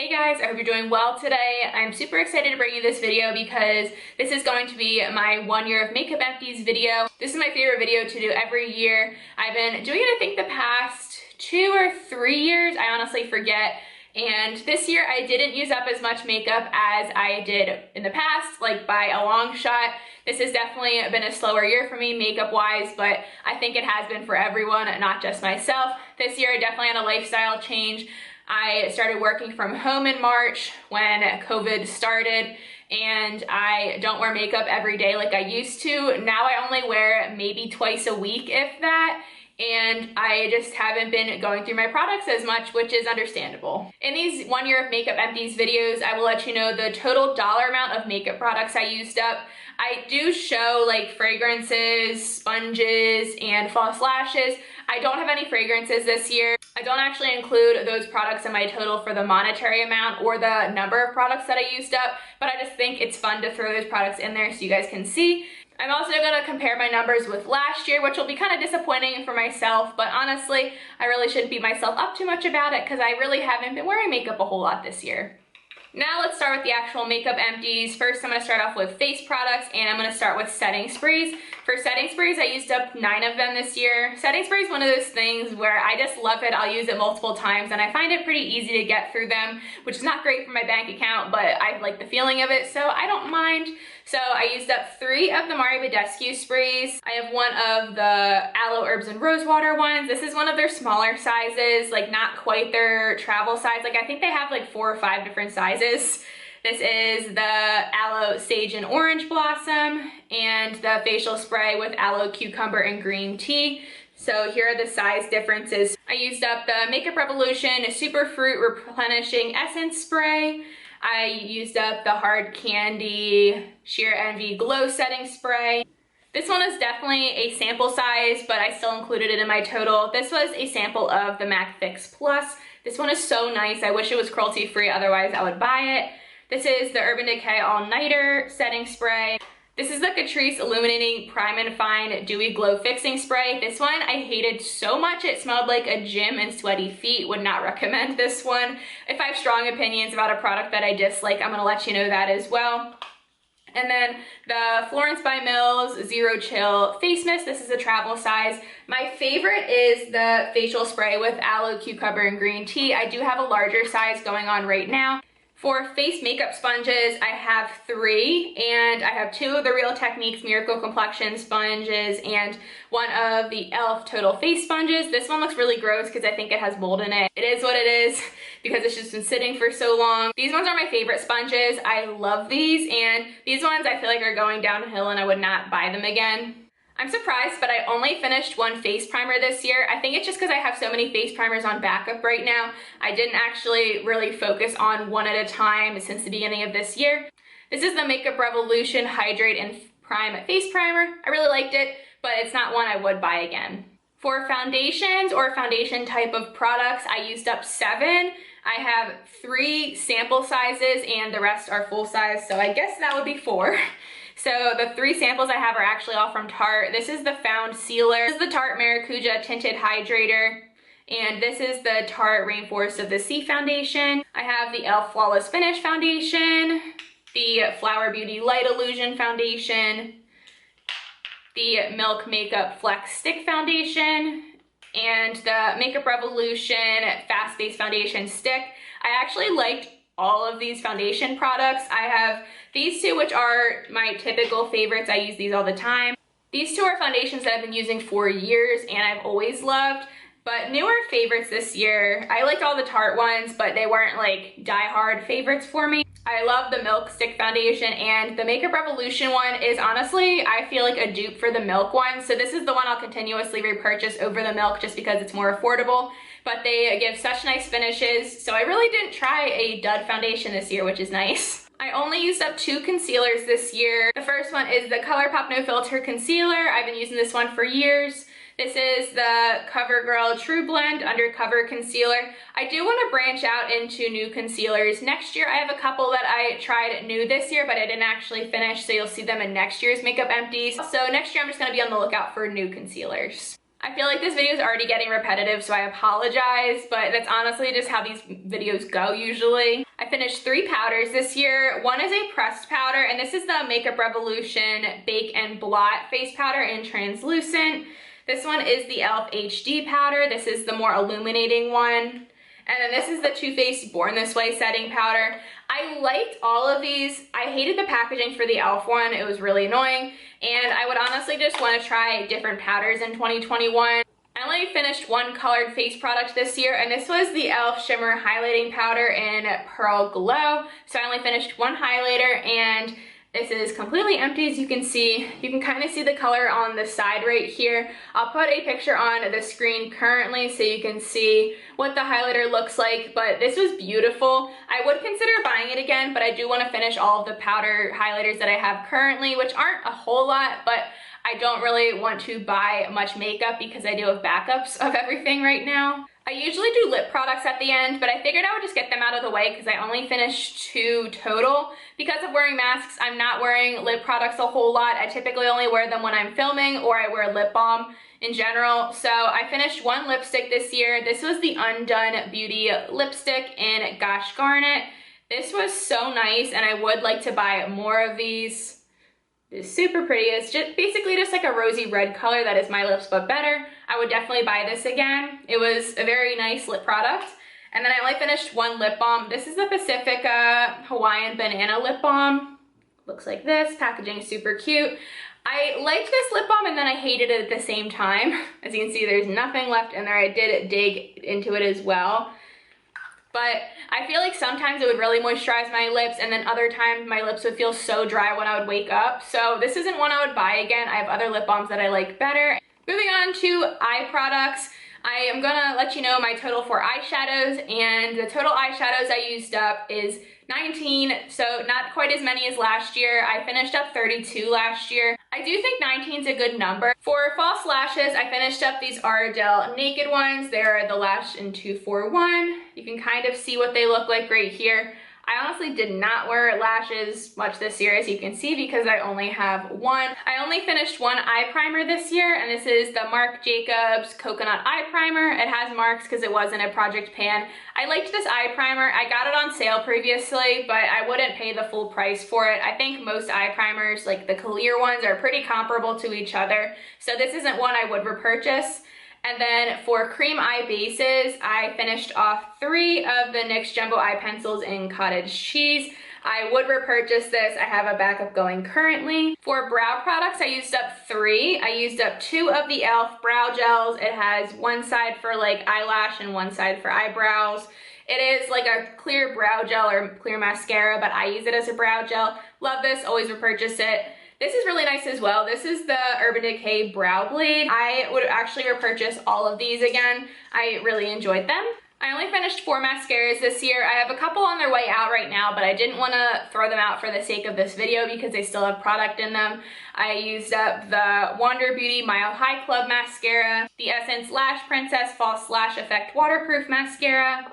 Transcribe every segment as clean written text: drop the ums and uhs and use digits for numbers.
Hey guys, I hope you're doing well today. I'm super excited to bring you this video because this is going to be my 1 year of Makeup Empties video. This is my favorite video to do every year. I've been doing it I think the past 2 or 3 years, I honestly forget. And this year I didn't use up as much makeup as I did in the past, like by a long shot. This has definitely been a slower year for me makeup wise, but I think it has been for everyone, not just myself. This year I definitely had a lifestyle change. I started working from home in March when COVID started, and I don't wear makeup every day like I used to. Now I only wear it maybe twice a week, if that, and I just haven't been going through my products as much, which is understandable. In these 1 year of Makeup Empties videos, I will let you know the total dollar amount of makeup products I used up. I do show like fragrances, sponges, and false lashes. I don't have any fragrances this year. I don't actually include those products in my total for the monetary amount or the number of products that I used up, but I just think it's fun to throw those products in there so you guys can see. I'm also going to compare my numbers with last year, which will be kind of disappointing for myself, but honestly, I really shouldn't beat myself up too much about it because I really haven't been wearing makeup a whole lot this year. Now let's start with the actual makeup empties. First, I'm going to start off with face products, and I'm going to start with setting sprays. For setting sprays, I used up 9 of them this year. Setting spray is one of those things where I just love it. I'll use it multiple times, and I find it pretty easy to get through them, which is not great for my bank account, but I like the feeling of it, so I don't mind. So I used up 3 of the Mario Badescu sprays. I have 1 of the Aloe Herbs and Rosewater ones. This is one of their smaller sizes, like not quite their travel size. Like I think they have like 4 or 5 different sizes. This is the Aloe Sage and Orange Blossom and the facial spray with Aloe Cucumber and Green Tea. So here are the size differences. I used up the Makeup Revolution Super Fruit Replenishing Essence Spray. I used up the Hard Candy Sheer Envy Glow Setting Spray. This one is definitely a sample size, but I still included it in my total. This was a sample of the MAC Fix Plus. This one is so nice. I wish it was cruelty free, otherwise I would buy it. This is the Urban Decay All Nighter Setting Spray. This is the Catrice Illuminating Prime and Fine Dewy Glow Fixing Spray. This one I hated so much. It smelled like a gym and sweaty feet. Would not recommend this one. If I have strong opinions about a product that I dislike, I'm gonna let you know that as well. And then the Florence by Mills Zero Chill Face Mist. This is a travel size. My favorite is the facial spray with Aloe Cucumber and Green Tea. I do have a larger size going on right now. For face makeup sponges, I have 3, and I have 2 of the Real Techniques Miracle Complexion sponges and 1 of the e.l.f. Total Face sponges. This one looks really gross because I think it has mold in it. It is what it is because it's just been sitting for so long. These ones are my favorite sponges. I love these, and these ones I feel like are going downhill and I would not buy them again. I'm surprised, but I only finished 1 face primer this year. I think it's just because I have so many face primers on backup right now. I didn't actually really focus on 1 at a time since the beginning of this year. This is the Makeup Revolution Hydrate and Prime Face Primer. I really liked it, but it's not one I would buy again. For foundations or foundation type of products, I used up 7. I have 3 sample sizes and the rest are full size, so I guess that would be 4. So the 3 samples I have are actually all from Tarte. This is the Found Sealer. This is the Tarte Maracuja Tinted Hydrator. And this is the Tarte Rainforest of the Sea Foundation. I have the e.l.f. Flawless Finish Foundation, the Flower Beauty Light Illusion Foundation, the Milk Makeup Flex Stick Foundation, and the Makeup Revolution Fast Base Foundation Stick. I actually liked all of these foundation products. I have these 2, which are my typical favorites. I use these all the time. These 2 are foundations that I've been using for years and I've always loved, but newer favorites this year. I liked all the Tarte ones, but they weren't like die-hard favorites for me. I love the Milk Stick Foundation, and the Makeup Revolution one is honestly, I feel like a dupe for the Milk one. So this is the one I'll continuously repurchase over the Milk just because it's more affordable. But they give such nice finishes, so I really didn't try a dud foundation this year, which is nice. I only used up 2 concealers this year. The first one is the ColourPop No Filter Concealer. I've been using this one for years. This is the CoverGirl True Blend Undercover Concealer. I do want to branch out into new concealers next year. I have a couple that I tried new this year, but I didn't actually finish, so you'll see them in next year's Makeup Empties. So next year I'm just going to be on the lookout for new concealers. I feel like this video is already getting repetitive, so I apologize, but that's honestly just how these videos go usually. I finished 3 powders this year. One is a pressed powder, and this is the Makeup Revolution Bake and Blot face powder in translucent. This one is the e.l.f. HD powder. This is the more illuminating one. And then this is the Too Faced Born This Way setting powder. I liked all of these. I hated the packaging for the e.l.f. one. It was really annoying. And I would honestly just want to try different powders in 2021. I only finished one colored face product this year, and this was the e.l.f. Shimmer Highlighting Powder in Pearl Glow. So I only finished one highlighter, and this is completely empty, as you can see. You can kind of see the color on the side right here. I'll put a picture on the screen currently so you can see what the highlighter looks like, but this was beautiful. I would consider buying it again, but I do want to finish all of the powder highlighters that I have currently, which aren't a whole lot, but I don't really want to buy much makeup because I do have backups of everything right now. I usually do lip products at the end, but I figured I would just get them out of the way because I only finished 2 total. Because of wearing masks, I'm not wearing lip products a whole lot. I typically only wear them when I'm filming, or I wear lip balm in general. So I finished one lipstick this year. This was the Undone Beauty lipstick in Gosh Garnet. This was so nice, and I would like to buy more of these. It's super pretty. It's just basically just like a rosy red color that is my lips but better. I would definitely buy this again. It was a very nice lip product. And then I only finished one lip balm. This is the Pacifica Hawaiian Banana Lip Balm. Looks like this. Packaging is super cute. I liked this lip balm and then I hated it at the same time. As you can see, there's nothing left in there. I did dig into it as well. But I feel like sometimes it would really moisturize my lips, and then other times my lips would feel so dry when I would wake up. So this isn't one I would buy again. I have other lip balms that I like better. Moving on to eye products. I am gonna let you know my total for eyeshadows, and the total eyeshadows I used up is 19, so not quite as many as last year. I finished up 32 last year. I do think 19 is a good number. For false lashes, I finished up these Ardell Naked ones. They're the Lash in 241. You can kind of see what they look like right here. I honestly did not wear lashes much this year, as you can see, because I only have one. I only finished one eye primer this year, and this is the Marc Jacobs Coconut Eye Primer. It has marks because it was in a project pan. I liked this eye primer. I got it on sale previously, but I wouldn't pay the full price for it. I think most eye primers, like the clear ones, are pretty comparable to each other, so this isn't one I would repurchase. And then for cream eye bases, I finished off 3 of the NYX Jumbo Eye Pencils in Cottage Cheese. I would repurchase this. I have a backup going currently. For brow products, I used up 3. I used up 2 of the e.l.f. brow gels. It has one side for like eyelash and one side for eyebrows. It is like a clear brow gel or clear mascara, but I use it as a brow gel. Love this, always repurchase it. This is really nice as well. This is the Urban Decay Brow Blade. I would actually repurchase all of these again. I really enjoyed them. I only finished 4 mascaras this year. I have a couple on their way out right now, but I didn't want to throw them out for the sake of this video because they still have product in them. I used up the Wander Beauty Mile High Club Mascara, the Essence Lash Princess False Lash Effect Waterproof Mascara,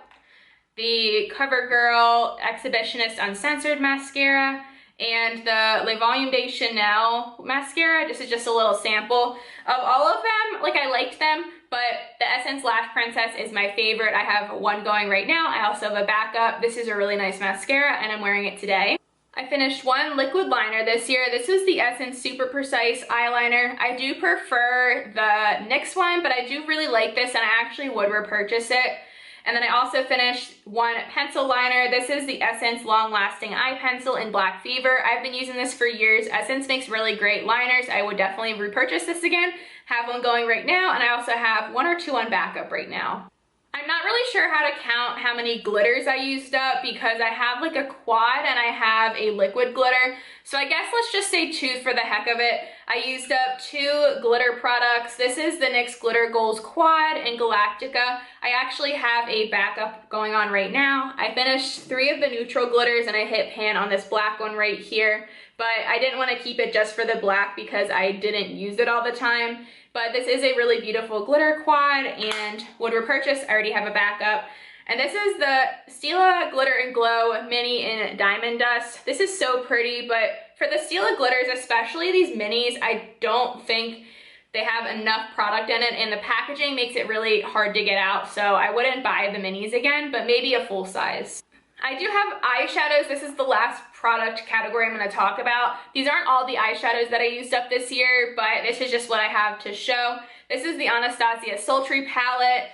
the CoverGirl Exhibitionist Uncensored Mascara, and the Le Volume de Chanel mascara. This is just a little sample of all of them. Like, I liked them, but the Essence Lash Princess is my favorite. I have one going right now. I also have a backup. This is a really nice mascara, and I'm wearing it today. I finished one liquid liner this year. This was the Essence Super Precise Eyeliner. I do prefer the NYX one, but I do really like this, and I actually would repurchase it. And then I also finished one pencil liner. This is the Essence Long Lasting Eye Pencil in Black Fever. I've been using this for years. Essence makes really great liners. I would definitely repurchase this again. Have one going right now, and I also have 1 or 2 on backup right now. I'm not really sure how to count how many glitters I used up because I have like a quad and I have a liquid glitter. So I guess let's just say 2 for the heck of it. I used up 2 glitter products. This is the NYX Glitter Goals Quad in Galactica. I actually have a backup going on right now. I finished 3 of the neutral glitters and I hit pan on this black one right here. But I didn't want to keep it just for the black because I didn't use it all the time. But this is a really beautiful glitter quad and would repurchase. I already have a backup. And this is the Stila Glitter and Glow Mini in Diamond Dust. This is so pretty, but for the Stila glitters, especially these minis, I don't think they have enough product in it, and the packaging makes it really hard to get out, so I wouldn't buy the minis again, but maybe a full size. I do have eyeshadows. This is the last product category I'm going to talk about. These aren't all the eyeshadows that I used up this year, but this is just what I have to show. This is the Anastasia Sultry palette,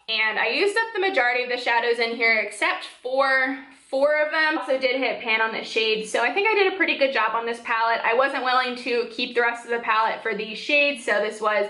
and I used up the majority of the shadows in here except for 4 of them. Also did hit pan on the shades, so I think I did a pretty good job on this palette. I wasn't willing to keep the rest of the palette for these shades, so this was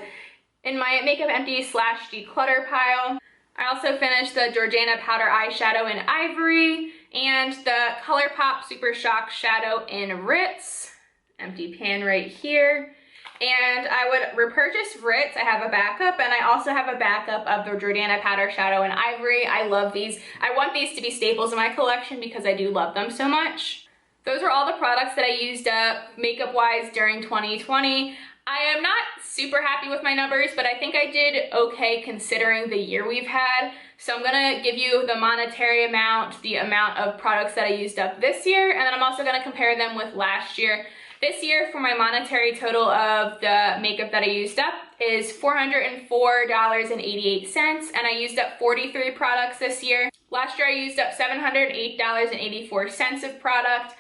in my Makeup Empties / declutter pile. I also finished the Jordana powder eyeshadow in Ivory and the ColourPop Super Shock shadow in Ritz. Empty pan right here. And I would repurchase Ritz. I have a backup, and I also have a backup of the Jordana powder shadow in Ivory. I love these. I want these to be staples in my collection because I do love them so much. Those are all the products that I used up makeup-wise during 2020. I am not super happy with my numbers, but I think I did okay considering the year we've had. So I'm gonna give you the monetary amount, the amount of products that I used up this year, and then I'm also gonna compare them with last year. This year, for my monetary total of the makeup that I used up is $404.88, and I used up 43 products this year. Last year, I used up $708.84 of product,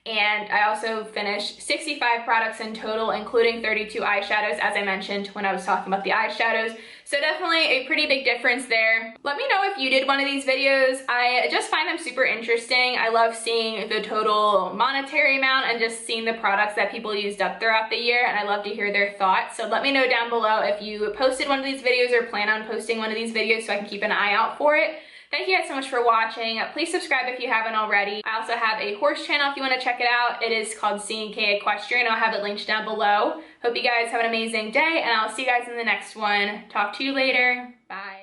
and I also finished 65 products in total, including 32 eyeshadows, as I mentioned when I was talking about the eyeshadows. So definitely a pretty big difference there. Let me know if you did one of these videos. I just find them super interesting. I love seeing the total monetary amount and just seeing the products that people used up throughout the year, and I love to hear their thoughts. So let me know down below if you posted one of these videos or plan on posting one of these videos so I can keep an eye out for it. Thank you guys so much for watching. Please subscribe if you haven't already. I also have a horse channel if you want to check it out. It is called C&K Equestrian. I'll have it linked down below. Hope you guys have an amazing day, and I'll see you guys in the next one. Talk to you later. Bye.